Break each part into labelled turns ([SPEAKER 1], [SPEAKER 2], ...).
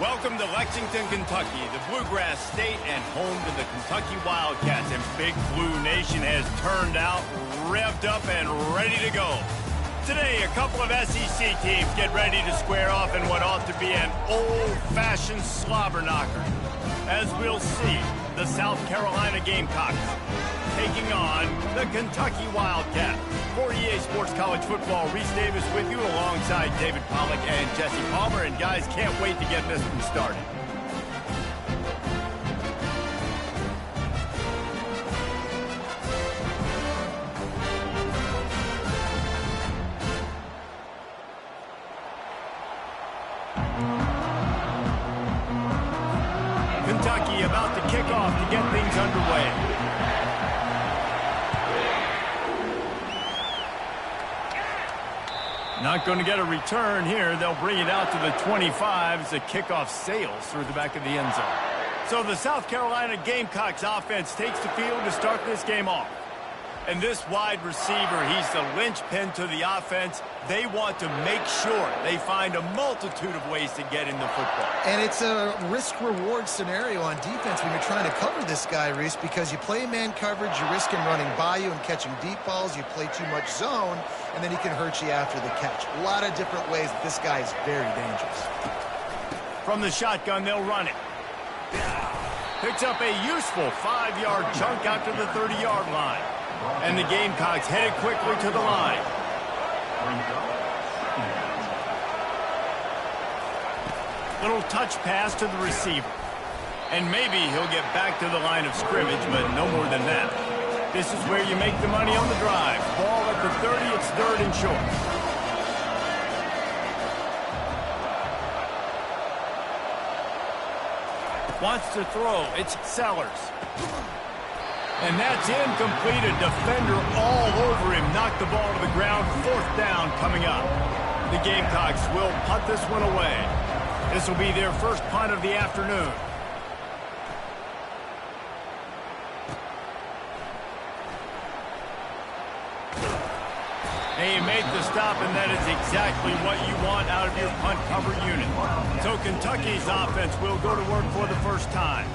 [SPEAKER 1] Welcome to Lexington, Kentucky, the Bluegrass State and home to the Kentucky Wildcats. And Big Blue Nation has turned out, revved up, and ready to go. Today, a couple of SEC teams get ready to square off in what ought to be an old-fashioned slobber knocker. As we'll see, the South Carolina Gamecocks taking on the Kentucky Wildcats. For EA Sports College Football, Reese Davis with you alongside David Pollack and Jesse Palmer. And guys, can't wait to get this one started. Kentucky about to kick off to get things underway. Not going to get a return here. They'll bring it out to the 25 as the kickoff sails through the back of the end zone. So the South Carolina Gamecocks offense takes the field to start this game off. And this wide receiver, he's the linchpin to the offense. They want to make sure they find a multitude of ways to get in the football.
[SPEAKER 2] And it's a risk-reward scenario on defense when you're trying to cover this guy, Reese, because you play man coverage, you risk him running by you and catching deep balls. You play too much zone, and then he can hurt you after the catch. A lot of different ways that this guy is very dangerous.
[SPEAKER 1] From the shotgun, they'll run it. Picks up a useful 5-yard chunk out to the 30-yard line. And the Gamecocks headed quickly to the line. Little touch pass to the receiver. And maybe he'll get back to the line of scrimmage, but no more than that. This is where you make the money on the drive. Ball at the 30, it's third and short. Wants to throw, it's Sellers. And that's incomplete. A defender all over him. Knocked the ball to the ground. Fourth down coming up. The Gamecocks will punt this one away. This will be their first punt of the afternoon. They make the stop, and that is exactly what you want out of your punt cover unit. So Kentucky's offense will go to work for the first time.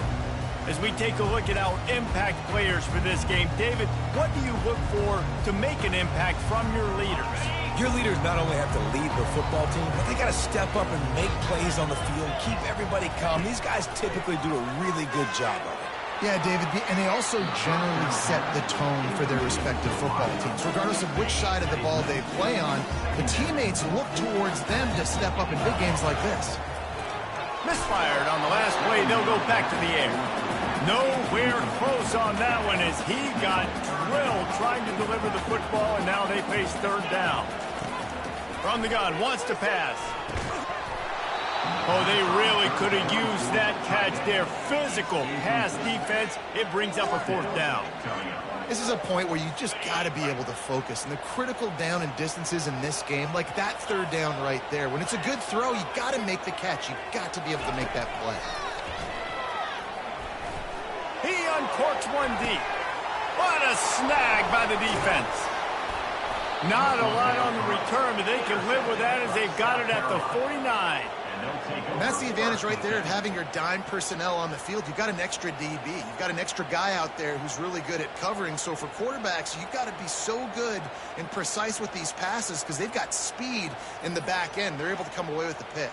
[SPEAKER 1] As we take a look at our impact players for this game, David, what do you look for to make an impact from your leaders?
[SPEAKER 3] Your leaders not only have to lead the football team, but they got to step up and make plays on the field, keep everybody calm. These guys typically do a really good job of it.
[SPEAKER 2] Yeah, David, and they also generally set the tone for their respective football teams. Regardless of which side of the ball they play on, the teammates look towards them to step up in big games like this.
[SPEAKER 1] Misfired on the last play. They'll go back to the air. Nowhere close on that one as he got drilled trying to deliver the football, and now they face third down. From the gun, wants to pass. Oh, they really could have used that catch there. Physical pass defense. It brings up a fourth down.
[SPEAKER 2] This is a point where you just got to be able to focus. And the critical down and distances in this game, like that third down right there, when it's a good throw, you got to make the catch. You got to be able to make that play.
[SPEAKER 1] He uncorks one deep. What a snag by the defense. Not a lot on the return, but they can live with that as they've got it at the 49.
[SPEAKER 2] And that's the advantage right there of having your dime personnel on the field. You've got an extra DB. You've got an extra guy out there who's really good at covering. So for quarterbacks, you've got to be so good and precise with these passes because they've got speed in the back end. They're able to come away with the pick.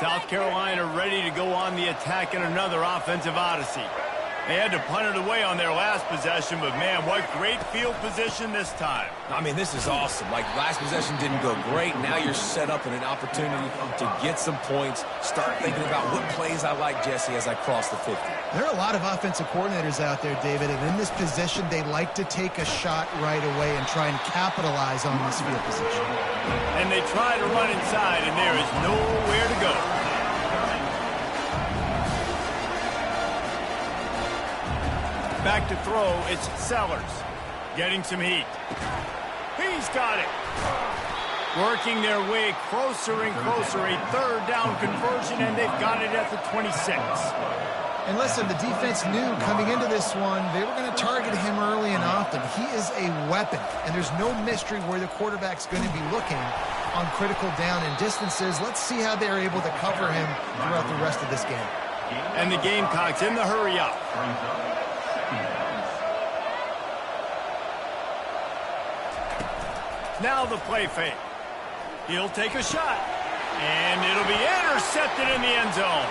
[SPEAKER 1] South Carolina ready to go on the attack in another offensive odyssey. They had to punt it away on their last possession, but man, what great field position this time.
[SPEAKER 3] I mean, this is awesome. Like, last possession didn't go great. Now you're set up in an opportunity to get some points. Start thinking about what plays I like, Jesse, as I cross the 50.
[SPEAKER 2] There are a lot of offensive coordinators out there, David, and in this position, they like to take a shot right away and try and capitalize on this field position.
[SPEAKER 1] And they try to run inside, and there is nowhere to go. Back to throw, it's Sellers. Getting some heat. He's got it. Working their way closer and closer. A third down conversion, and they've got it at the 26.
[SPEAKER 2] And listen, the defense knew coming into this one, they were going to target him early and often. He is a weapon, and there's no mystery where the quarterback's going to be looking on critical down and distances. Let's see how they're able to cover him throughout the rest of this game.
[SPEAKER 1] And the Gamecocks in the hurry up. Now the play fake. He'll take a shot. And it'll be intercepted in the end zone.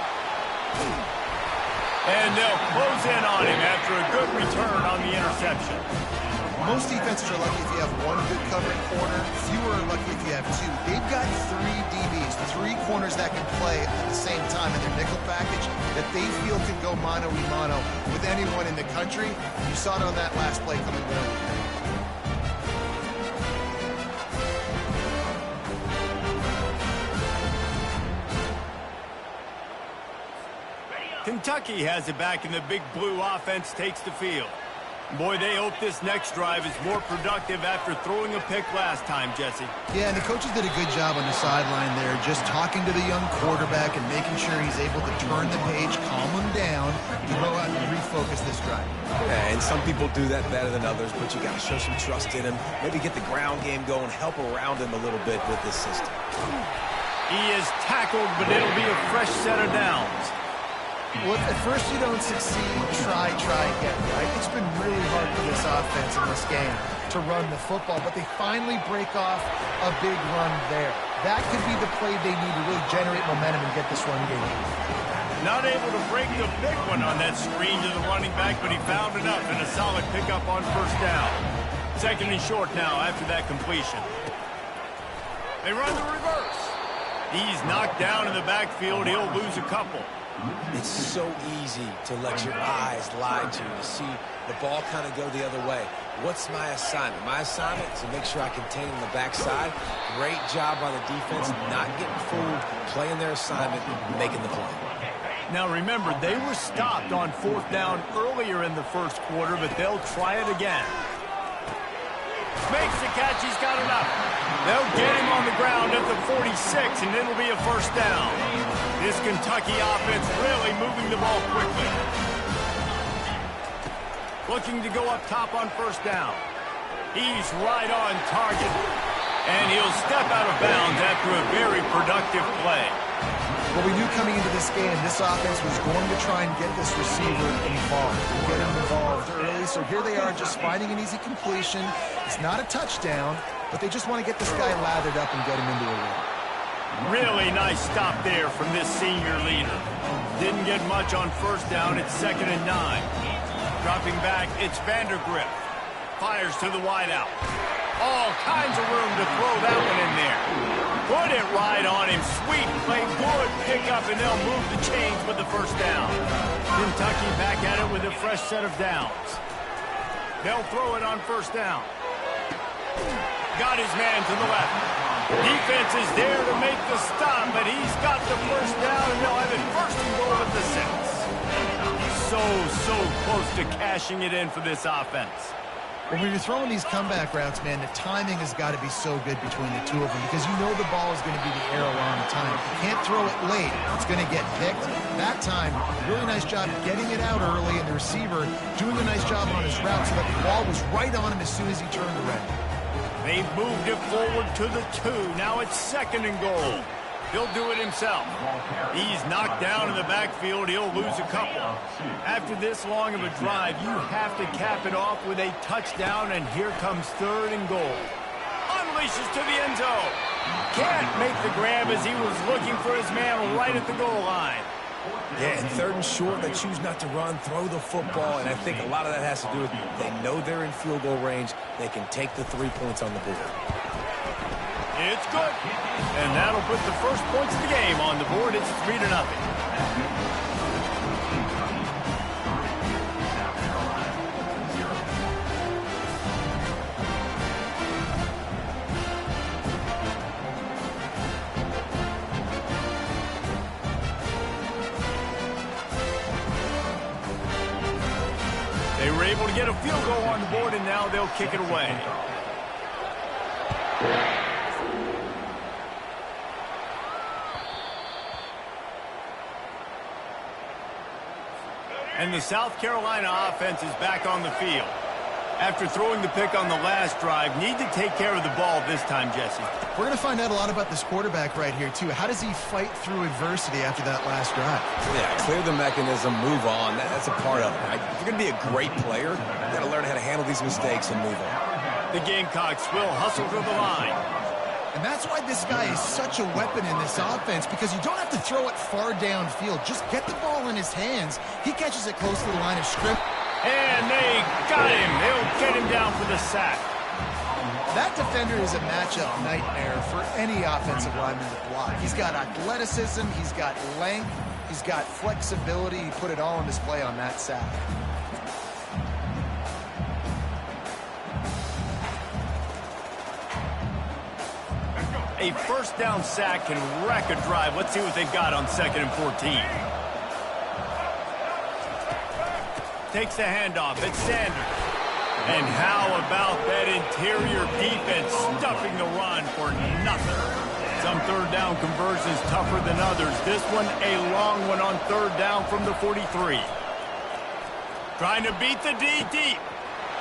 [SPEAKER 1] And they'll close in on him after a good return on the interception.
[SPEAKER 2] Most defenses are lucky if you have one good covering corner. Fewer are lucky if you have two. They've got 3 DBs, 3 corners that can play at the same time in their nickel package that they feel can go mano-a-mano with anyone in the country. You saw it on that last play coming down.
[SPEAKER 1] Kentucky has it back, and the big blue offense takes the field. Boy, they hope this next drive is more productive after throwing a pick last time, Jesse.
[SPEAKER 2] Yeah, and the coaches did a good job on the sideline there, just talking to the young quarterback and making sure he's able to turn the page, calm him down, to go out and refocus this drive.
[SPEAKER 3] Yeah, and some people do that better than others, but you got to show some trust in him, maybe get the ground game going, help around him a little bit with this system.
[SPEAKER 1] He is tackled, but it'll be a fresh set of downs.
[SPEAKER 2] Well, at first you don't succeed, try again, right? It's been really hard for this offense in this game to run the football, but they finally break off a big run there. That could be the play they need to really generate momentum and get this run game.
[SPEAKER 1] Not able to break the big one on that screen to the running back, but he found enough and a solid pickup on first down. Second and short now after that completion. They run the reverse. He's knocked down in the backfield. He'll lose a couple.
[SPEAKER 3] It's so easy to let your eyes lie to you, to see the ball kind of go the other way. What's my assignment? My assignment is to make sure I contain the backside. Great job by the defense, not getting fooled, playing their assignment, making the play.
[SPEAKER 1] Now remember, they were stopped on fourth down earlier in the first quarter, but they'll try it again. Makes the catch, he's got it up. They'll get him on the ground at the 46, and it'll be a first down. This Kentucky offense really moving the ball quickly. Looking to go up top on first down. He's right on target. And he'll step out of bounds after a very productive play.
[SPEAKER 2] Well, we knew coming into this game, this offense was going to try and get this receiver involved, and get him involved early. So here they are just finding an easy completion. It's not a touchdown, but they just want to get this guy lathered up and get him into a rhythm.
[SPEAKER 1] Really nice stop there from this senior leader. Didn't get much on first down. It's 2nd and 9. Dropping back, it's Vandergrift. Fires to the wideout. All kinds of room to throw that one in there. Put it right on him. Sweet play, good pickup, and they'll move the chains with the first down. Kentucky back at it with a fresh set of downs. They'll throw it on first down. Got his man to the left. Defense is there to make the stop, but he's got the first down, and they'll have it first and goal at the 6. So close to cashing it in for this offense.
[SPEAKER 2] When you're throwing these comeback routes, man, the timing has got to be so good between the two of them because you know the ball is going to be the arrow on the time. If you can't throw it late, it's going to get picked. That time, really nice job getting it out early, and the receiver doing a nice job on his route so that the ball was right on him as soon as he turned around.
[SPEAKER 1] They've moved it forward to the 2. Now it's 2nd and goal. He'll do it himself. He's knocked down in the backfield. He'll lose a couple. After this long of a drive, you have to cap it off with a touchdown, and here comes 3rd and goal. Unleashes to the end zone. Can't make the grab as he was looking for his man right at the goal line.
[SPEAKER 3] Yeah, and 3rd and short, they choose not to run, throw the football, and I think a lot of that has to do with they know they're in field goal range. They can take the 3 points on the board.
[SPEAKER 1] It's good. And that'll put the first points of the game on the board. It's 3-0. They were able to get a field goal on the board, and now they'll kick it away. And the South Carolina offense is back on the field. After throwing the pick on the last drive, need to take care of the ball this time, Jesse.
[SPEAKER 2] We're going to find out a lot about this quarterback right here, too. How does he fight through adversity after that last drive?
[SPEAKER 3] Yeah, clear the mechanism, move on. That's a part of it, right? If you're going to be a great player, you got to learn how to handle these mistakes and move on.
[SPEAKER 1] The Gamecocks will hustle to the line.
[SPEAKER 2] And that's why this guy is such a weapon in this offense, because you don't have to throw it far downfield. Just get the ball in his hands. He catches it close to the line of scrimmage.
[SPEAKER 1] And they got him. They'll get him down for the sack.
[SPEAKER 2] That defender is a matchup nightmare for any offensive lineman to block. He's got athleticism, he's got length, he's got flexibility. He put it all on display on that sack.
[SPEAKER 1] A first down sack can wreck a drive. Let's see what they've got on 2nd and 14. Takes the handoff. It's Sanders. And how about that interior defense stuffing the run for nothing? Some third down conversions tougher than others. This one a long one on 3rd down from the 43. Trying to beat the D deep.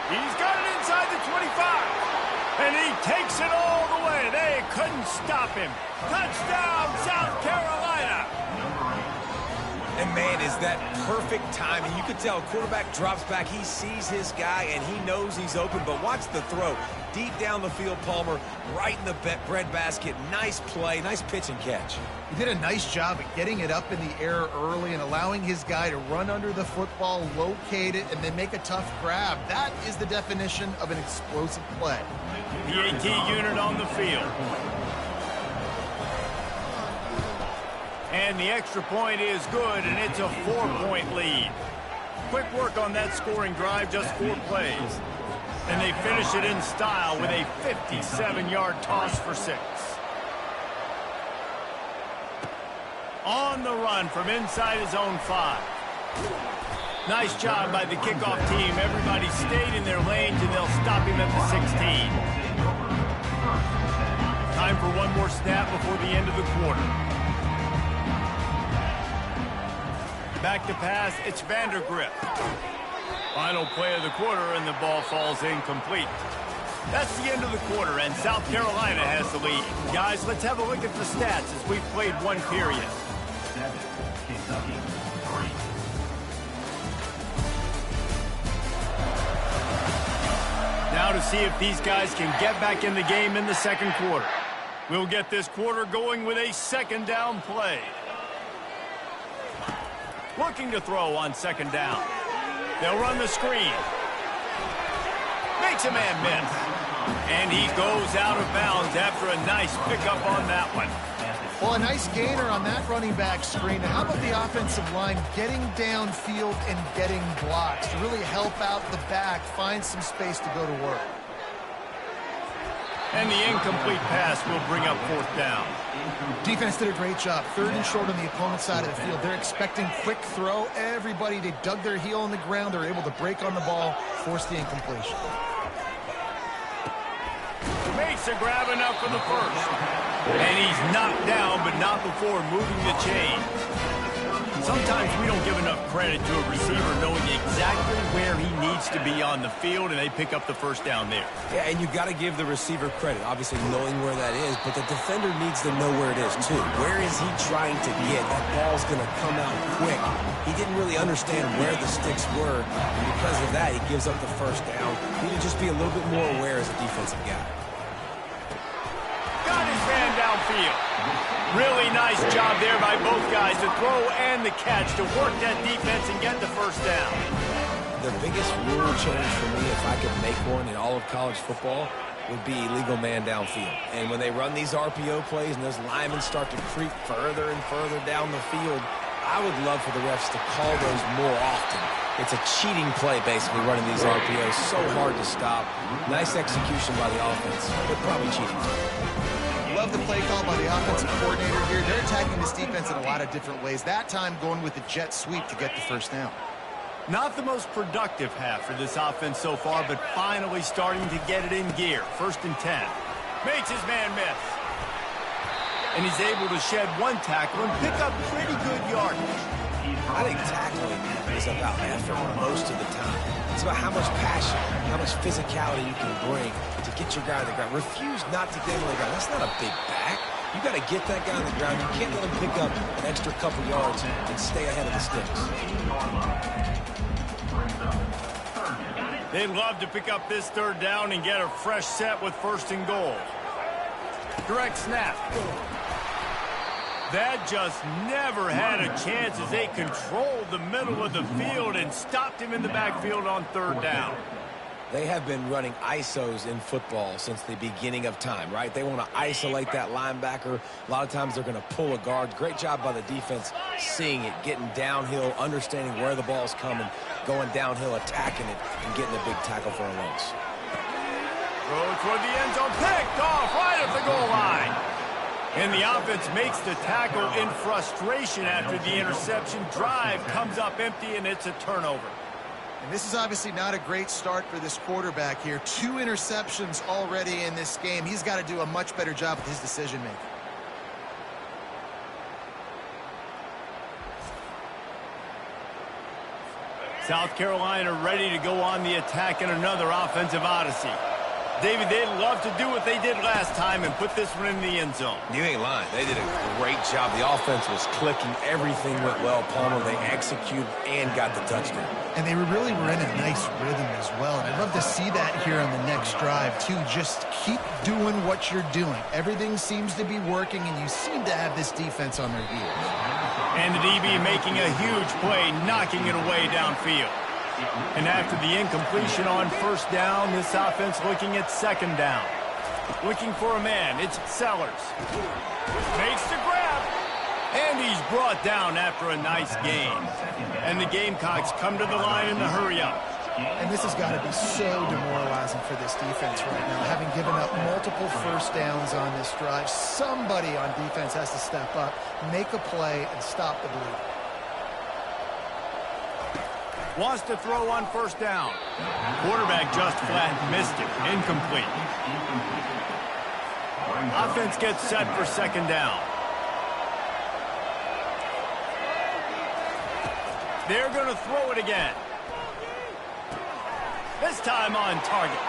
[SPEAKER 1] He's got it inside the 25. And he takes it all the way. They couldn't stop him. Touchdown, South Carolina.
[SPEAKER 3] And, man, is that perfect timing. You could tell quarterback drops back. He sees his guy, and he knows he's open. But watch the throw. Deep down the field, Palmer, right in the bread basket. Nice play, nice pitch and catch.
[SPEAKER 2] He did a nice job at getting it up in the air early and allowing his guy to run under the football, locate it, and then make a tough grab. That is the definition of an explosive play.
[SPEAKER 1] The AT unit on the field. And the extra point is good, and it's a 4-point lead. Quick work on that scoring drive, just 4 plays. And they finish it in style with a 57-yard toss for 6. On the run from inside his own 5. Nice job by the kickoff team. Everybody stayed in their lanes, and they'll stop him at the 16. Time for one more snap before the end of the quarter. Back to pass, it's Vandergrift. Final play of the quarter, and the ball falls incomplete. That's the end of the quarter, and South Carolina has the lead. Guys, let's have a look at the stats as we've played one period.
[SPEAKER 4] 7, Kentucky 3.
[SPEAKER 1] Now to see if these guys can get back in the game in the second quarter. We'll get this quarter going with a 2nd down play. Looking to throw on 2nd down. They'll run the screen. Makes a man miss. And he goes out of bounds after a nice pickup on that one.
[SPEAKER 2] Well, a nice gainer on that running back screen. How about the offensive line getting downfield and getting blocks to really help out the back, find some space to go to work?
[SPEAKER 1] And the incomplete pass will bring up 4th down.
[SPEAKER 2] Defense did a great job. 3rd and short on the opponent's side of the field. They're expecting quick throw. Everybody, they dug their heel on the ground. They're able to break on the ball, force the incompletion.
[SPEAKER 1] Makes a grab enough for the first. And he's knocked down, but not before moving the chain. Sometimes we don't give enough credit to a receiver knowing exactly where he needs to be on the field, and they pick up the 1st down there.
[SPEAKER 3] Yeah, and you got to give the receiver credit, obviously knowing where that is, but the defender needs to know where it is too. Where is he trying to get? That ball's going to come out quick. He didn't really understand where the sticks were, and because of that, he gives up the 1st down. You need to just be a little bit more aware as a defensive guy.
[SPEAKER 1] Got his man downfield. Really nice job there by both guys to throw and the catch to work that defense and get the 1st down.
[SPEAKER 3] The biggest rule change for me, if I could make one in all of college football, would be illegal man downfield. And when they run these RPO plays and those linemen start to creep further and further down the field, I would love for the refs to call those more often. It's a cheating play, basically, running these RPOs. So hard to stop. Nice execution by the offense, but probably cheating.
[SPEAKER 2] Love the play call by the offensive coordinator here. They're attacking this defense in a lot of different ways. That time going with the jet sweep to get the 1st down.
[SPEAKER 1] Not the most productive half for this offense so far, but finally starting to get it in gear. 1st and 10. Makes his man miss. And he's able to shed one tackle and pick up pretty good yardage.
[SPEAKER 3] I think tackling is about effort most of the time. It's about how much passion, how much physicality you can bring to get your guy on the ground. Refuse not to get him on the ground. That's not a big back. You got to get that guy on the ground. You can't let him pick up an extra couple yards and stay ahead of the sticks.
[SPEAKER 1] They'd love to pick up this third down and get a fresh set with 1st and goal. Direct snap. That just never had a chance as they controlled the middle of the field and stopped him in the backfield on 3rd down.
[SPEAKER 3] They have been running ISOs in football since the beginning of time, right? They want to isolate that linebacker. A lot of times they're going to pull a guard. Great job by the defense seeing it, getting downhill, understanding where the ball's coming, going downhill, attacking it, and getting a big tackle for a loss.
[SPEAKER 1] Throw toward the end zone, picked off right at the goal line. And the offense makes the tackle in frustration after the interception. Drive comes up empty, and it's a turnover.
[SPEAKER 2] And this is obviously not a great start for this quarterback here. 2 interceptions already in this game. He's got to do a much better job with his decision-making.
[SPEAKER 1] South Carolina ready to go on the attack in another offensive odyssey. David, they'd love to do what they did last time and put this one in the end zone.
[SPEAKER 3] You ain't lying. They did a great job. The offense was clicking. Everything went well. Palmer, they executed and got the touchdown.
[SPEAKER 5] And they really were in a nice rhythm as well. And I'd love to see that here on the next drive, too. Just keep doing what you're doing. Everything seems to be working, and you seem to have this defense on their heels.
[SPEAKER 1] And the DB making a huge play, knocking it away downfield. And after the incompletion on 1st down, this offense looking at 2nd down. Looking for a man, it's Sellers. Makes the grab. And he's brought down after a nice gain. And the Gamecocks come to the line in the hurry-up.
[SPEAKER 5] And this has got to be so demoralizing for this defense right now. Having given up multiple 1st downs on this drive, somebody on defense has to step up, make a play, and stop the bleed.
[SPEAKER 1] Wants to throw on 1st down. Quarterback just flat missed it. Incomplete. Offense gets set for 2nd down. They're going to throw it again. This time on target.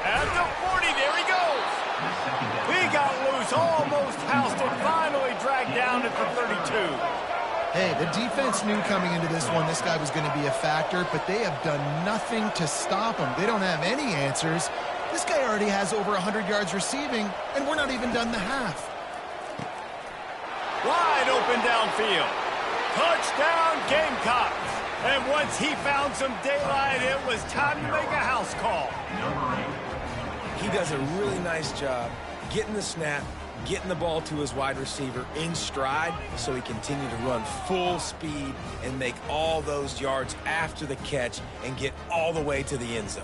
[SPEAKER 1] At the 40, there he goes. He got loose, almost housed it, finally dragged down at the 32.
[SPEAKER 5] Hey, the defense knew coming into this one this guy was going to be a factor, but they have done nothing to stop him. They don't have any answers. This guy already has over 100 yards receiving, and we're not even done the half.
[SPEAKER 1] Wide open downfield. Touchdown, Gamecocks. And once he found some daylight, it was time to make a house call.
[SPEAKER 3] He does a really nice job getting the snap, getting the ball to his wide receiver in stride so he continued to run full speed and make all those yards after the catch and get all the way to the end zone.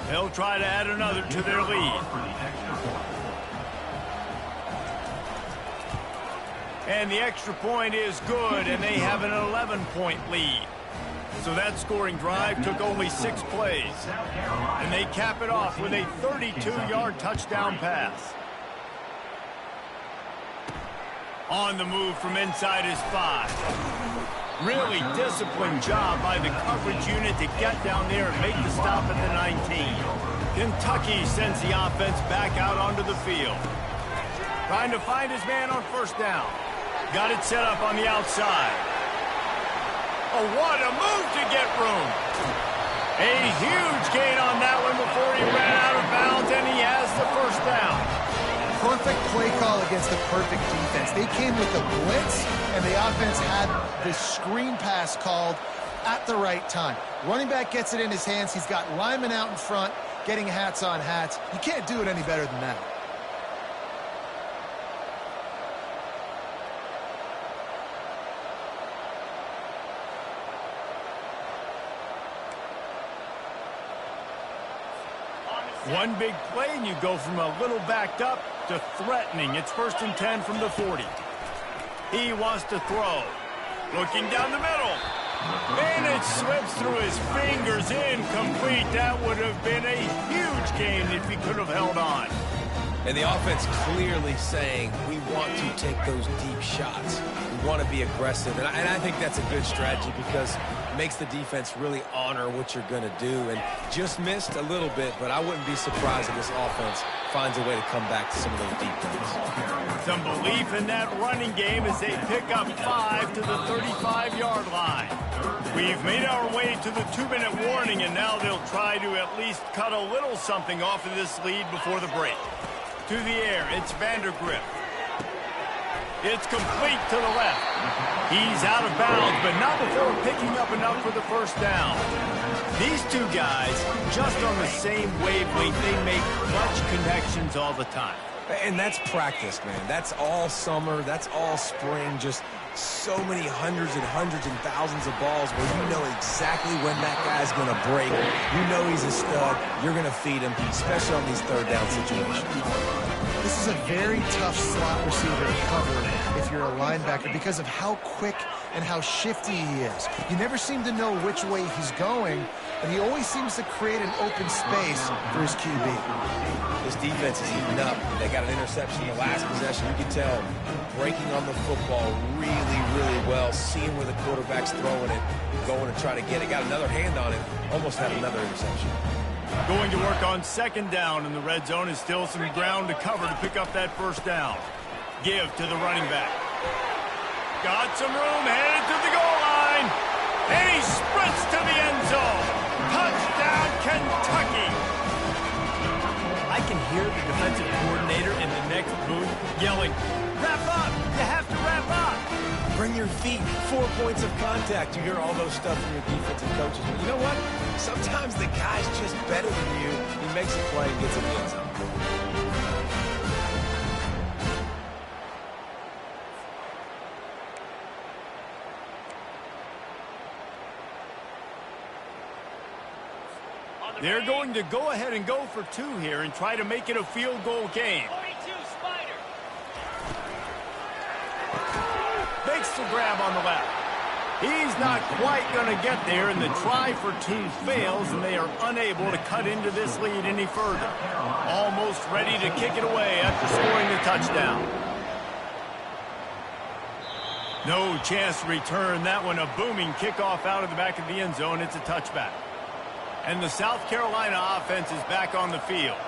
[SPEAKER 1] They'll try to add another to their lead. And the extra point is good, and they have an 11-point lead. So that scoring drive took only 6 plays. And they cap it off with a 32-yard touchdown pass. On the move from inside his 5. Really disciplined job by the coverage unit to get down there and make the stop at the 19. Kentucky sends the offense back out onto the field. Trying to find his man on 1st down. Got it set up on the outside. Oh, what a move to get room. A huge gain on that one before he ran out of bounds, and he has the 1st down.
[SPEAKER 5] Perfect play call against the perfect defense. They came with the blitz, and the offense had the screen pass called at the right time. Running back gets it in his hands. He's got linemen out in front, getting hats on hats. You can't do it any better than that.
[SPEAKER 1] One big play, and you go from a little backed up to threatening. It's 1st and 10 from the 40. He wants to throw. Looking down the middle. And it slips through his fingers. Incomplete. That would have been a huge gain if he could have held on.
[SPEAKER 3] And the offense clearly saying, we want to take those deep shots. We want to be aggressive. And I think that's a good strategy because it makes the defense really honor what you're going to do. And just missed a little bit, but I wouldn't be surprised if this offense finds a way to come back to some of those deep things.
[SPEAKER 1] Some belief in that running game as they pick up 5 to the 35-yard line. We've made our way to the 2-minute warning, and now they'll try to at least cut a little something off of this lead before the break. To the air, it's Vandergrift. It's complete to the left. He's out of bounds, but not before picking up enough for the first down. These two guys, just on the same wavelength, they make clutch connections all the time.
[SPEAKER 3] And that's practice, man. That's all summer. That's all spring. Just so many hundreds and thousands of balls where you know exactly when that guy's going to break. You know he's a stud. You're going to feed him, especially on these third-down situations.
[SPEAKER 5] This is a very tough slot receiver to cover if you're a linebacker because of how quick and how shifty he is. You never seem to know which way he's going, and he always seems to create an open space for his QB.
[SPEAKER 3] This defense is heating up. They got an interception the last possession. You can tell breaking on the football really well, seeing where the quarterback's throwing it, going to try to get it. Got another hand on it, almost had another interception.
[SPEAKER 1] Going to work on second down in the red zone is still some ground to cover to pick up that first down. Give to the running back. Got some room, headed to the goal line. And he sprints to the end zone. Touchdown, Kentucky. I can hear the defensive coordinator in the next booth yelling, wrap up, you have to wrap up.
[SPEAKER 3] Bring your feet, 4 points of contact. You hear all those stuff from your defensive coaches. But you know what? Sometimes the guy's just better than you. He makes a play and gets in the end zone.
[SPEAKER 1] They're going to go ahead and go for 2 here and try to make it a field goal game. Makes the grab on the left. He's not quite going to get there, and the try for 2 fails, and they are unable to cut into this lead any further. Almost ready to kick it away after scoring the touchdown. No chance to return that one. A booming kickoff out of the back of the end zone. It's a touchback. And the South Carolina offense is back on the field.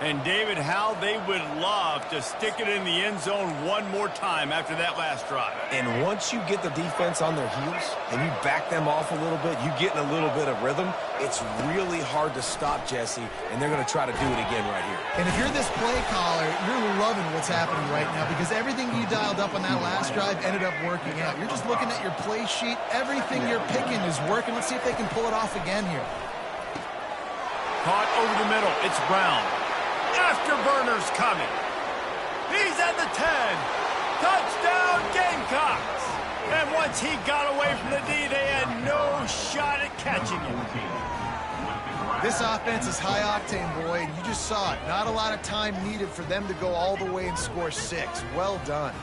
[SPEAKER 1] And, David, how they would love to stick it in the end zone one more time after that last drive.
[SPEAKER 3] And once you get the defense on their heels and you back them off a little bit, you get in a little bit of rhythm, it's really hard to stop, Jesse, and they're going to try to do it again right here.
[SPEAKER 5] And if you're this play caller, you're loving what's happening right now because everything you dialed up on that last drive ended up working out. You're just looking at your play sheet. Everything you're picking is working. Let's see if they can pull it off again here.
[SPEAKER 1] Caught over the middle. It's Brown. Afterburner's coming. He's at the 10. Touchdown, Gamecocks. And once he got away from the D, they had no shot at catching him.
[SPEAKER 5] This offense is high octane, boy, and you just saw it. Not a lot of time needed for them to go all the way and score 6. Well done.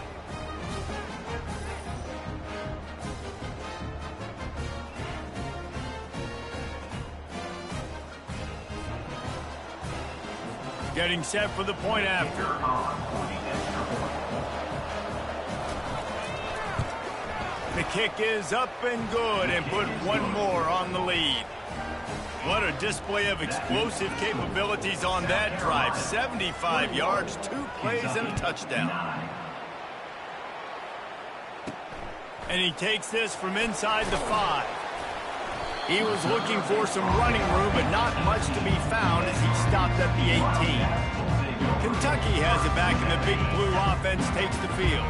[SPEAKER 1] Getting set for the point after. The kick is up and good and put one more on the lead. What a display of explosive capabilities on that drive. 75 yards, 2 plays, and a touchdown. And he takes this from inside the 5. He was looking for some running room, but not much to be found as he stopped at the 18. Kentucky has it back, and the Big Blue offense takes the field.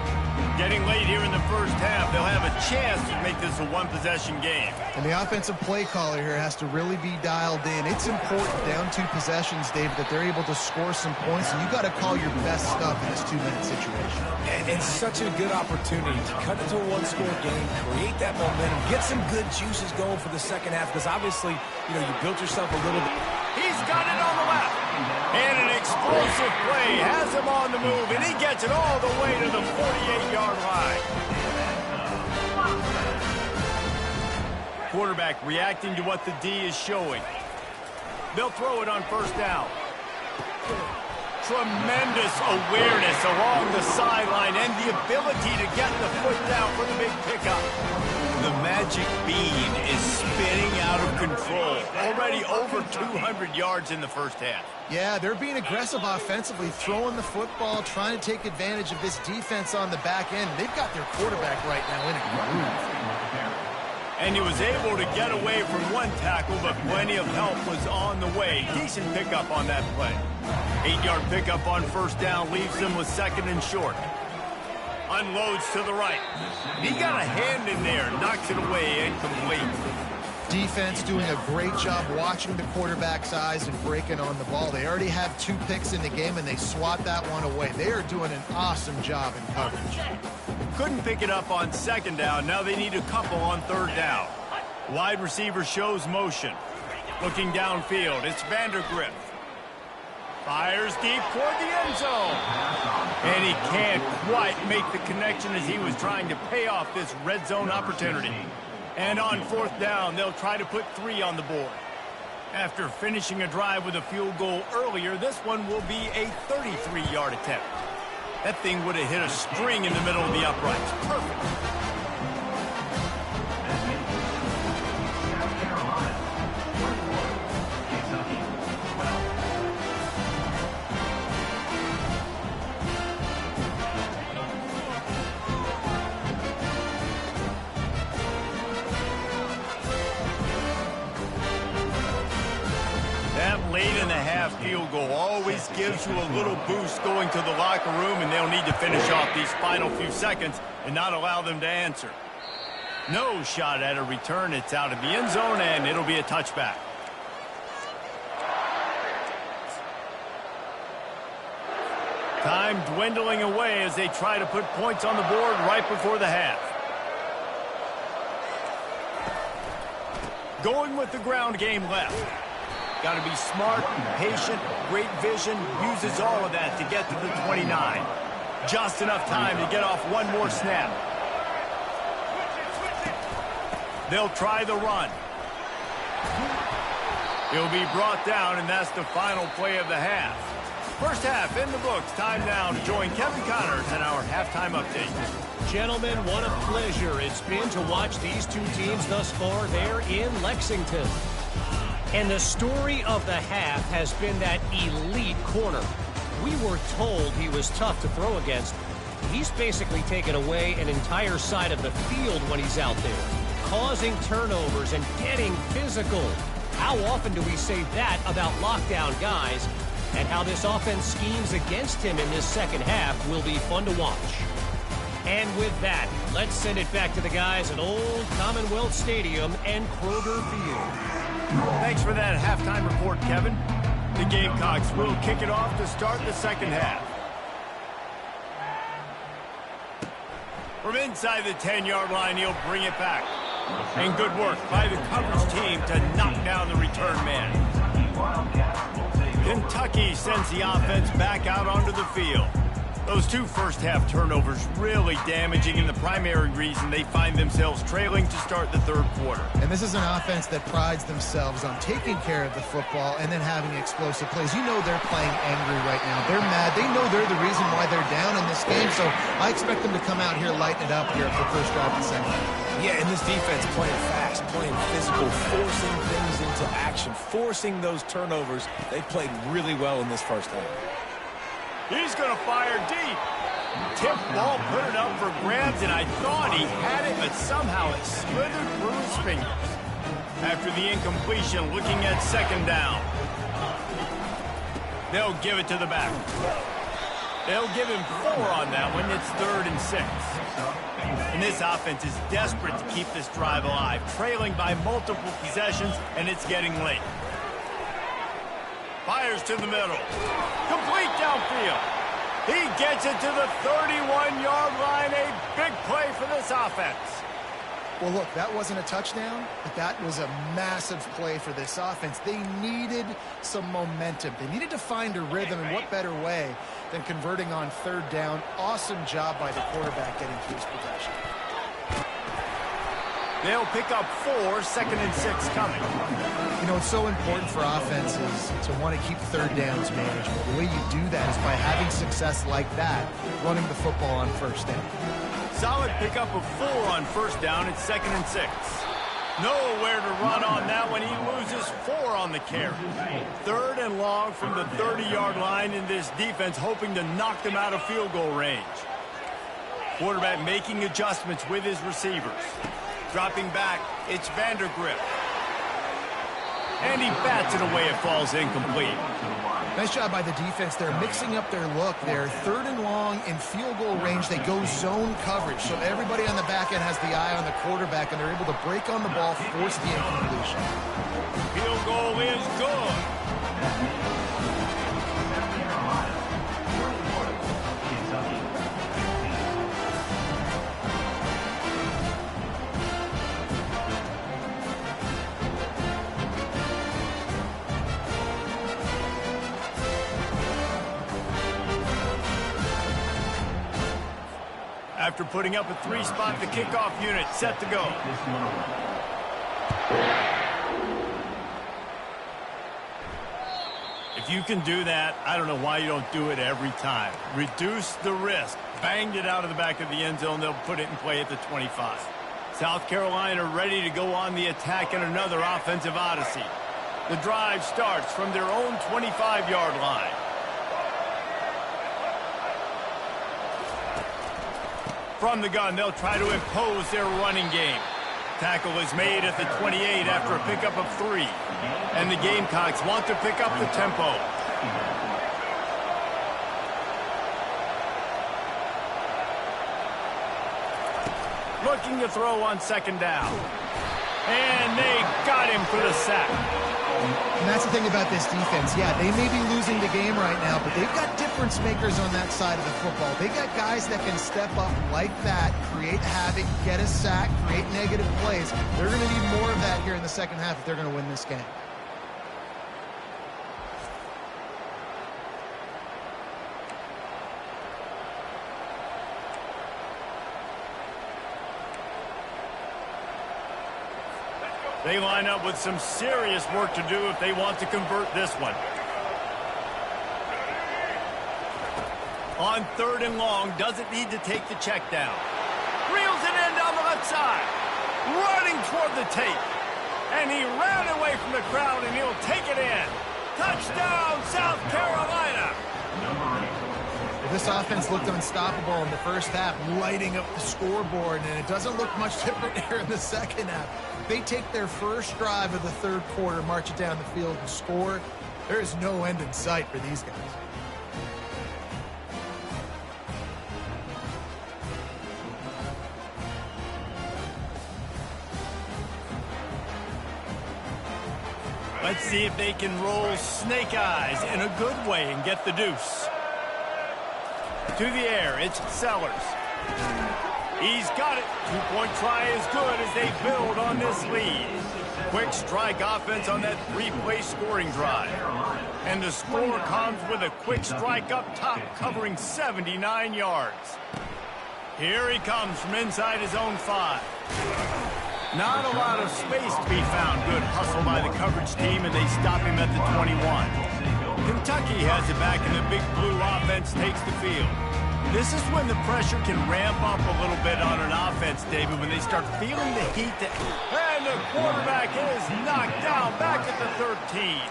[SPEAKER 1] Getting late here in the first half, they'll have a chance to make this a one-possession game.
[SPEAKER 5] And the offensive play caller here has to really be dialed in. It's important down 2 possessions, David, that they're able to score some points, and you got to call your best stuff in this 2-minute situation.
[SPEAKER 3] And it's such a good opportunity to cut into a 1-score game, create that momentum, get some good juices going for the second half, because obviously, you built yourself a little bit.
[SPEAKER 1] He's got it on the left. And an explosive play has him on the move, and he gets it all the way to the 48-yard line. Quarterback reacting to what the D is showing. They'll throw it on first down. Tremendous awareness along the sideline and the ability to get the foot down for the big pickup. The magic bean is spinning out of control. Already over 200 yards in the first half.
[SPEAKER 5] Yeah, they're being aggressive offensively, throwing the football, trying to take advantage of this defense on the back end. They've got their quarterback right now in a groove.
[SPEAKER 1] And he was able to get away from one tackle, but plenty of help was on the way. Decent pickup on that play. 8-yard pickup on first down leaves them with second and short. Unloads to the right. He got a hand in there, knocks it away, incomplete.
[SPEAKER 5] Defense doing a great job watching the quarterback's eyes and breaking on the ball. They already have 2 picks in the game, and they swat that one away. They are doing an awesome job in coverage.
[SPEAKER 1] Couldn't pick it up on second down. Now they need a couple on third down. Wide receiver shows motion. Looking downfield, it's Vandergrift. Fires deep toward the end zone. And he can't quite make the connection as he was trying to pay off this red zone opportunity. And on fourth down, they'll try to put 3 on the board. After finishing a drive with a field goal earlier, this one will be a 33-yard attempt. That thing would have hit a string in the middle of the uprights. Perfect.
[SPEAKER 4] South Carolina, 24. Kentucky, 12.
[SPEAKER 1] That late-in-the-half field goal always gives you a little boost going to the locker room, and they'll need to finish off these final few seconds and not allow them to answer. No shot at a return. It's out of the end zone, and it'll be a touchback. Time dwindling away as they try to put points on the board right before the half. Going with the ground game left. Got to be smart, patient, great vision, uses all of that to get to the 29. Just enough time to get off one more snap. They'll try the run. He'll be brought down, and that's the final play of the half. First half in the books. Time now to join Kevin Connors in our halftime update.
[SPEAKER 6] Gentlemen, what a pleasure it's been to watch these 2 teams thus far there in Lexington. And the story of the half has been that elite corner. We were told he was tough to throw against. He's basically taken away an entire side of the field when he's out there, causing turnovers and getting physical. How often do we say that about lockdown guys? And how this offense schemes against him in this second half will be fun to watch. And with that, let's send it back to the guys at Old Commonwealth Stadium and Kroger Field.
[SPEAKER 1] Thanks for that halftime report, Kevin. The Gamecocks will kick it off to start the second half. From inside the 10-yard line, he'll bring it back. And good work by the coverage team to knock down the return man. Kentucky sends the offense back out onto the field. Those 2 first-half turnovers really damaging, and the primary reason they find themselves trailing to start the third quarter.
[SPEAKER 5] And this is an offense that prides themselves on taking care of the football and then having explosive plays. You know they're playing angry right now. They're mad. They know they're the reason why they're down in this game, so I expect them to come out here, lighten it up here for the first drive of the second.
[SPEAKER 3] Yeah, and this defense playing fast, playing physical, forcing things into action, forcing those turnovers. They played really well in this first half.
[SPEAKER 1] He's going to fire deep. Tip ball, put it up for grabs, and I thought he had it, but somehow it slithered through his fingers. After the incompletion, looking at second down. They'll give it to the back. They'll give him 4 on that one. It's 3rd and 6. And this offense is desperate to keep this drive alive, trailing by multiple possessions, and it's getting late. Fires to the middle. Complete downfield. He gets it to the 31-yard line. A big play for this offense.
[SPEAKER 5] Well, look, that wasn't a touchdown, but that was a massive play for this offense. They needed some momentum. They needed to find a rhythm, and what better way than converting on third down. Awesome job by the quarterback getting through his progression.
[SPEAKER 1] They'll pick up 4, 2nd and 6 coming.
[SPEAKER 5] You know, it's so important for offenses to want to keep third downs manageable. The way you do that is by having success like that, running the football on first down.
[SPEAKER 1] Solid pickup of 4 on first down. It's 2nd and 6. Nowhere to run on that one. He loses 4 on the carry. 3rd and long from the 30-yard line, in this defense hoping to knock them out of field goal range. Quarterback making adjustments with his receivers. Dropping back, it's Vandergrift. And he bats it away. It falls incomplete.
[SPEAKER 5] Nice job by the defense. They're mixing up their look. They're 3rd and long in field goal range. They go zone coverage. So everybody on the back end has the eye on the quarterback, and they're able to break on the ball, force the incompletion.
[SPEAKER 1] Field goal is good. After putting up a 3-spot, the kickoff unit set to go. If you can do that, I don't know why you don't do it every time. Reduce the risk. Banged it out of the back of the end zone. They'll put it in play at the 25. South Carolina ready to go on the attack in another offensive odyssey. The drive starts from their own 25-yard line. From the gun, they'll try to impose their running game. Tackle is made at the 28 after a pickup of 3. And the Gamecocks want to pick up the tempo. Looking to throw on 2nd down. And they got him for the sack.
[SPEAKER 5] And that's the thing about this defense. Yeah, they may be losing the game right now, but they've got difference makers on that side of the football. They got guys that can step up like that, create havoc, get a sack, create negative plays. They're going to need more of that here in the second half if they're going to win this game.
[SPEAKER 1] They line up with some serious work to do if they want to convert this one. On 3rd and long, doesn't need to take the check down. Reels it in down the left side. Running toward the tape. And he ran away from the crowd, and he'll take it in. Touchdown, South Carolina.
[SPEAKER 5] This offense looked unstoppable in the first half, lighting up the scoreboard, and it doesn't look much different here in the second half. They take their first drive of the 3rd quarter, march it down the field, and score. There is no end in sight for these guys.
[SPEAKER 1] Let's see if they can roll snake eyes in a good way and get the deuce. To the air, it's Sellers. He's got it. 2-point try is good as they build on this lead. Quick strike offense on that 3-play scoring drive. And the score comes with a quick strike up top, covering 79 yards. Here he comes from inside his own 5. Not a lot of space to be found. Good hustle by the coverage team, and they stop him at the 21. Kentucky has it back, and the big blue offense takes the field. This is when the pressure can ramp up a little bit on an offense, David, when they start feeling the heat. And the quarterback is knocked down back at the 13.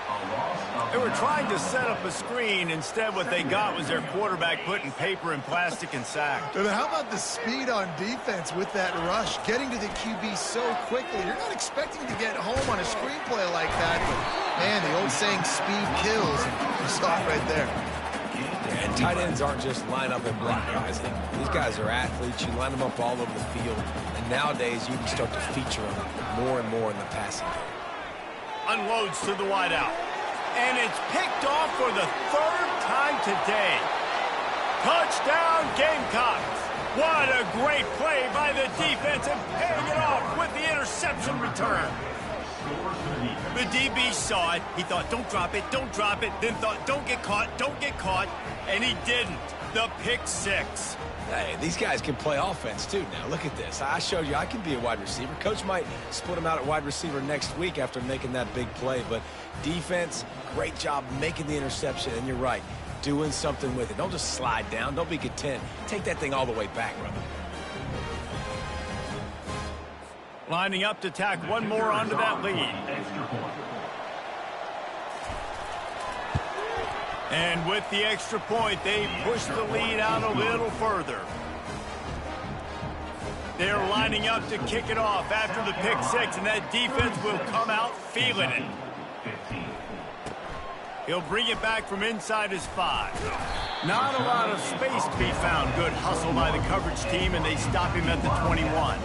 [SPEAKER 1] They were trying to set up a screen. Instead, what they got was their quarterback putting paper and plastic and sacked.
[SPEAKER 5] And how about the speed on defense with that rush, getting to the QB so quickly? You're not expecting to get home on a screenplay like that, but, man, the old saying, speed kills. You saw it right there.
[SPEAKER 3] And tight ends aren't just line up and block guys. These guys are athletes. You line them up all over the field. And nowadays, you can start to feature them more and more in the passing game.
[SPEAKER 1] Unloads to the wideout. And it's picked off for the 3rd time today. Touchdown, Gamecocks. What a great play by the defense and paying it off with the interception return. The DB saw it. He thought, don't drop it, then thought, don't get caught, and he didn't. the pick six.
[SPEAKER 3] Hey, these guys can play offense, too. Now, look at this. I showed you I can be a wide receiver. Coach might split him out at wide receiver next week after making that big play. But defense, great job making the interception. And you're right, doing something with it. Don't just slide down. Don't be content. Take that thing all the way back, brother.
[SPEAKER 1] Lining up to tack one more onto that lead.
[SPEAKER 4] Extra point.
[SPEAKER 1] And with the extra point, they push the lead out a little further. They're lining up to kick it off after the pick six, and that defense will come out feeling it.
[SPEAKER 4] 15.
[SPEAKER 1] He'll bring it back from inside his 5. Not a lot of space to be found. Good hustle by the coverage team, and they stop him at the 21.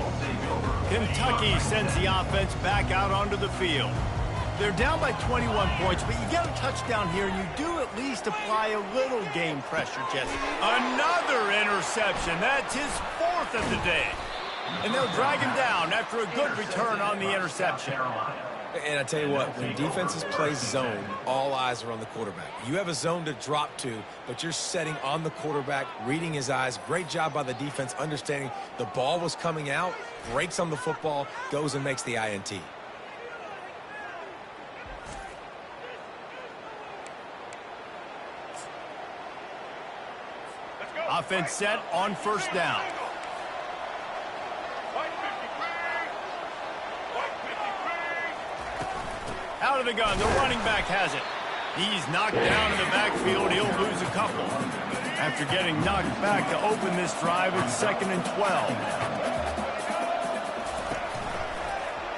[SPEAKER 1] Kentucky sends the offense back out onto the field. They're down by 21 points, but you get a touchdown here, and you do at least apply a little game pressure, Jesse. Another interception. That's his 4th of the day. And they'll drag him down after a good return on the interception.
[SPEAKER 3] And I tell you what, when defenses play zone, all eyes are on the quarterback. You have a zone to drop to, but you're setting on the quarterback, reading his eyes. Great job by the defense, understanding the ball was coming out, breaks on the football, goes and makes the INT.
[SPEAKER 1] Offense set on first down. Out of the gun, the running back has it. He's knocked down in the backfield. He'll lose a couple. After getting knocked back to open this drive, it's 2nd and 12.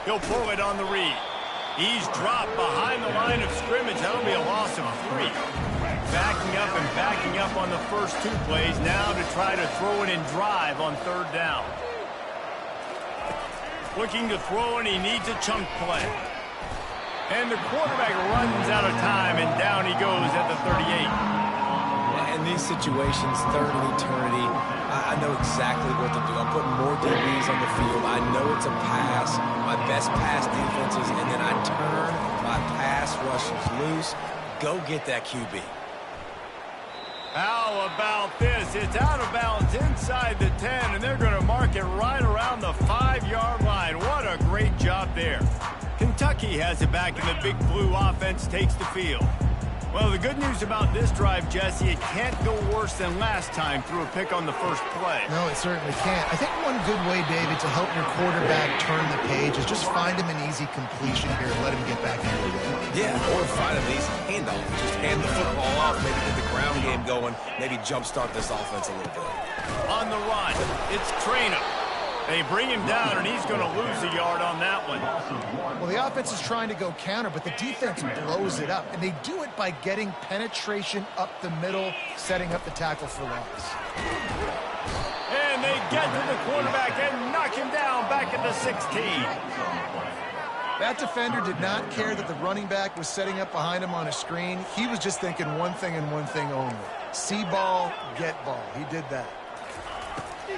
[SPEAKER 1] He'll pull it on the read. He's dropped behind the line of scrimmage. That'll be a loss of 3. Backing up on the first 2 plays now to try to throw it and drive on 3rd down. Looking to throw, and he needs a chunk play. And the quarterback runs out of time, and down he goes at the 38.
[SPEAKER 3] In these situations, 3rd and eternity, I know exactly what to do. I'm putting more DBs on the field. I know it's a pass, my best pass defenses, and then I turn my pass rushers loose. Go get that QB.
[SPEAKER 1] How about this? It's out of bounds inside the 10, and they're going to mark it right around the 5-yard line. What a great job there. Kentucky has it back, and the Big Blue offense takes the field. Well, the good news about this drive, Jesse, it can't go worse than last time through a pick on the first play.
[SPEAKER 5] No, it certainly can't. I think one good way, David, to help your quarterback turn the page is just find him an easy completion here and let him get back into the game.
[SPEAKER 3] Yeah, or find an easy handoff. Just hand the football off, maybe get the ground game going, maybe jumpstart this offense a little bit.
[SPEAKER 1] On the run, it's Trainer. They bring him down, and he's going to lose a yard on that one.
[SPEAKER 5] Well, the offense is trying to go counter, but the defense blows it up, and they do it by getting penetration up the middle, setting up the tackle for loss.
[SPEAKER 1] And they get to the quarterback and knock him down back at the 16.
[SPEAKER 5] That defender did not care that the running back was setting up behind him on a screen. He was just thinking one thing and one thing only. See ball, get ball. He did that.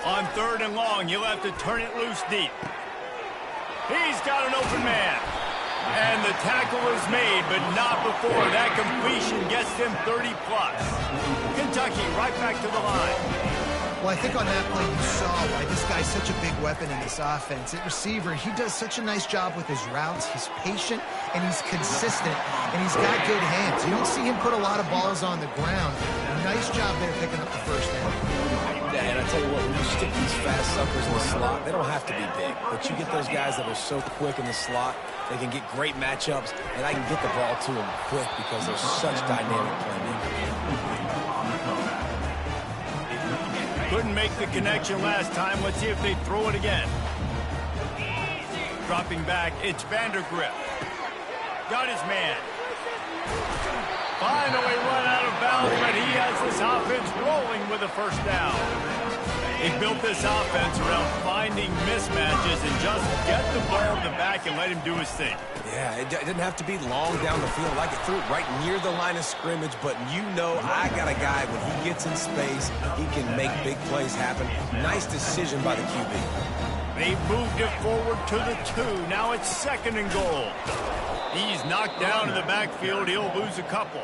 [SPEAKER 1] On 3rd and long, you'll have to turn it loose deep. He's got an open man. And the tackle is made, but not before that completion gets them 30-plus. Kentucky right back to the line.
[SPEAKER 5] Well, I think on that play you saw why this guy's such a big weapon in this offense. At receiver, he does such a nice job with his routes. He's patient, and he's consistent, and he's got good hands. You don't see him put a lot of balls on the ground. Nice job there picking up the first down.
[SPEAKER 3] Yeah, and I tell you what, when you stick these fast suckers in the slot, they don't have to be big. But you get those guys that are so quick in the slot, they can get great matchups, and I can get the ball to them quick because they're such dynamic playmakers.
[SPEAKER 1] Couldn't make the connection last time. Let's see if they throw it again. Dropping back, it's Vandergrift. Got his man. Finally run out of bounds, but he has this offense rolling with a first down. He built this offense around finding mismatches and just get the ball in the back and let him do his thing.
[SPEAKER 3] Yeah, it didn't have to be long down the field. Like it threw it right near the line of scrimmage, but you know I got a guy, when he gets in space, he can make big plays happen. Nice decision by the QB.
[SPEAKER 1] They moved it forward to the 2. Now it's 2nd and goal. He's knocked down in the backfield. He'll lose a couple.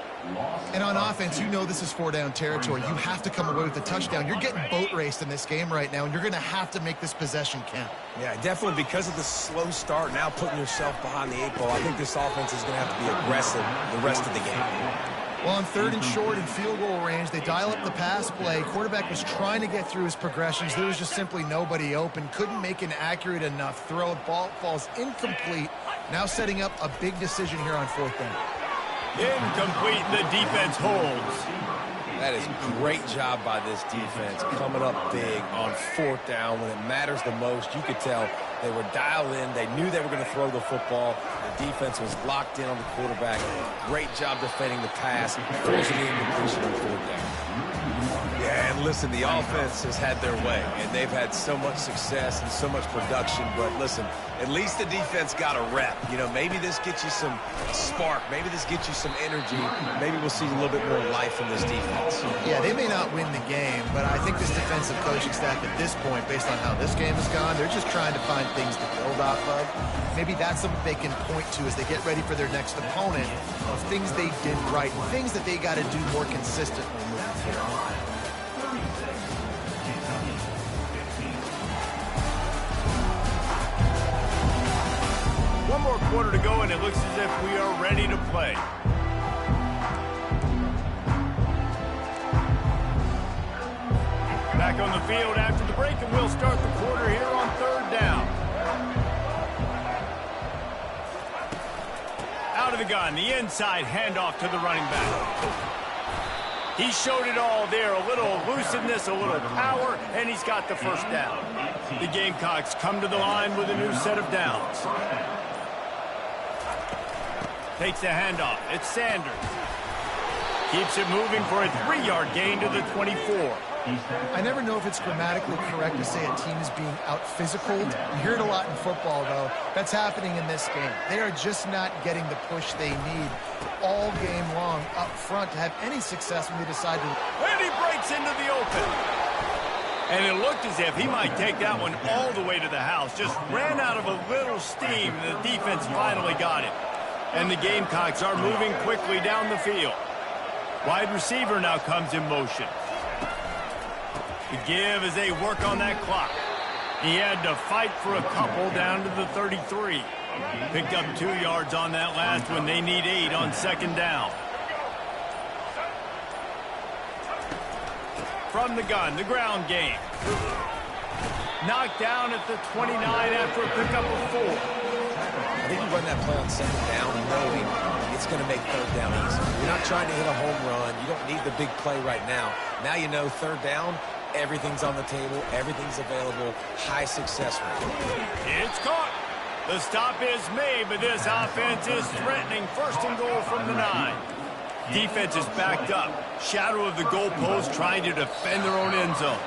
[SPEAKER 2] And on offense, you know this is 4-down territory. You have to come away with a touchdown. You're getting boat raced in this game right now, and you're going to have to make this possession count.
[SPEAKER 3] Yeah, definitely because of the slow start, now putting yourself behind the 8 ball, I think this offense is going to have to be aggressive the rest of the game.
[SPEAKER 2] Well, on 3rd and short in field goal range, they dial up the pass play. Quarterback was trying to get through his progressions. There was just simply nobody open. Couldn't make an accurate enough throw. Ball falls incomplete. Now setting up a big decision here on 4th down.
[SPEAKER 1] Incomplete, the defense holds.
[SPEAKER 3] That is great job by this defense, coming up big on 4th down when it matters the most. You could tell they were dialed in. They knew they were going to throw the football. The defense was locked in on the quarterback. Great job defending the pass, forcing the incompletion on 4th down. Yeah, and listen, the offense has had their way, and they've had so much success and so much production. But listen, at least the defense got a rep. You know, maybe this gets you some spark. Maybe this gets you some energy. Maybe we'll see a little bit more life from this defense.
[SPEAKER 2] Yeah, they may not win the game, but I think this defensive coaching staff at this point, based on how this game has gone, they're just trying to find things to build off of. Maybe that's something they can point to as they get ready for their next opponent of things they did right and things that they got to do more consistently moving forward.
[SPEAKER 1] One more quarter to go, and it looks as if we are ready to play. Back on the field after the break, and we'll start the quarter here on 3rd down. Out of the gun, the inside handoff to the running back. He showed it all there, a little elusiveness, a little power, and he's got the 1st down. The Gamecocks come to the line with a new set of downs. Takes the handoff. It's Sanders. Keeps it moving for a 3-yard gain to the 24.
[SPEAKER 2] I never know if it's grammatically correct to say a team is being out-physicaled. You hear it a lot in football, though. That's happening in this game. They are just not getting the push they need all game long up front to have any success when they decide to.
[SPEAKER 1] And he breaks into the open. And it looked as if he might take that one all the way to the house. Just ran out of a little steam, and the defense finally got it. And the Gamecocks are moving quickly down the field. Wide receiver now comes in motion. The give as they work on that clock. He had to fight for a couple down to the 33. Picked up 2 yards on that last one. They need 8 on 2nd down. From the gun, the ground game. Knocked down at the 29 after a pickup of 4.
[SPEAKER 3] I think you run that play on 2nd down knowing it's going to make 3rd down easy. You're not trying to hit a home run. You don't need the big play right now. Now you know 3rd down, everything's on the table, everything's available, high success rate.
[SPEAKER 1] It's caught. The stop is made, but this offense is threatening 1st and goal from the 9. Defense is backed up. Shadow of the goalpost trying to defend their own end zone.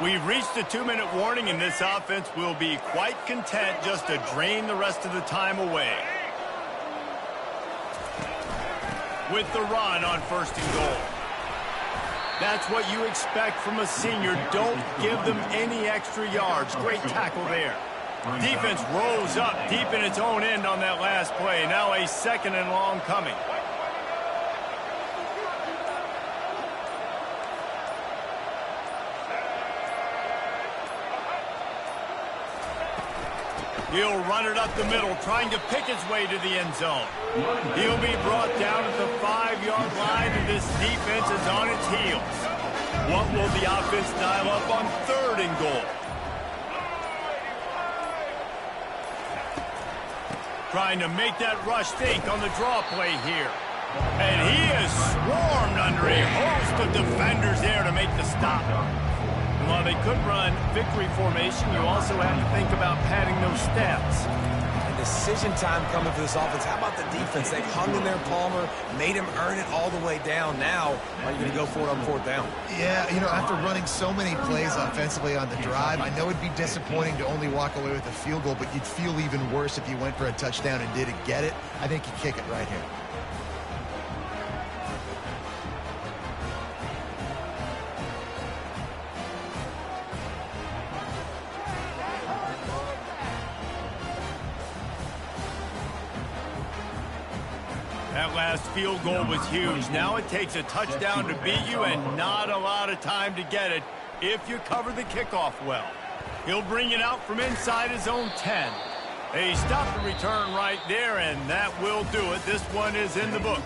[SPEAKER 1] We've reached the 2-minute warning, and this offense will be quite content just to drain the rest of the time away. With the run on 1st and goal. That's what you expect from a senior. Don't give them any extra yards. Great tackle there. Defense rose up deep in its own end on that last play. Now a 2nd and long coming. He'll run it up the middle, trying to pick his way to the end zone. He'll be brought down at the 5-yard line, and this defense is on its heels. What will the offense dial up on 3rd and goal? Trying to make that rush think on the draw play here. And he is swarmed under a host of defenders there to make the stop. And while they could run victory formation, you also have to think about padding those stats.
[SPEAKER 3] And decision time coming for this offense. How about the defense? They've hung in there, Palmer, made him earn it all the way down. Now, are you going to go for it on 4th down?
[SPEAKER 2] Yeah, you know, after running so many plays offensively on the drive, I know it'd be disappointing to only walk away with a field goal, but you'd feel even worse if you went for a touchdown and didn't get it. I think you kick it right here.
[SPEAKER 1] That last field goal was huge. Now it takes a touchdown to beat you and not a lot of time to get it if you cover the kickoff well. He'll bring it out from inside his own 10. They stop the return right there, and that will do it. This one is in the book.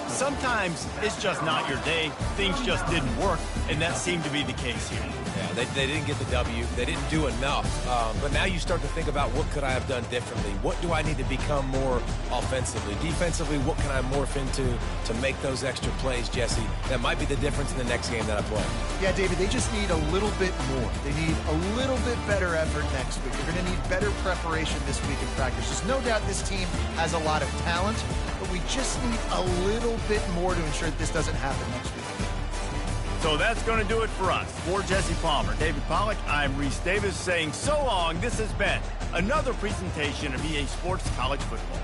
[SPEAKER 1] Sometimes it's just not your day. Things just didn't work, and that seemed to be the case here.
[SPEAKER 3] Yeah, they didn't get the W. They didn't do enough. But now you start to think about what could I have done differently? What do I need to become more offensively? Defensively, what can I morph into to make those extra plays, Jesse? That might be the difference in the next game that I play.
[SPEAKER 5] Yeah, David, they just need a little bit more. They need a little bit better effort next week. They're going to need better preparation this week in practice. There's no doubt this team has a lot of talent, but we just need a little bit more to ensure that this doesn't happen next week.
[SPEAKER 1] So that's going to do it for us. For Jesse Palmer, David Pollack, I'm Reese Davis saying so long. This has been another presentation of EA Sports College Football.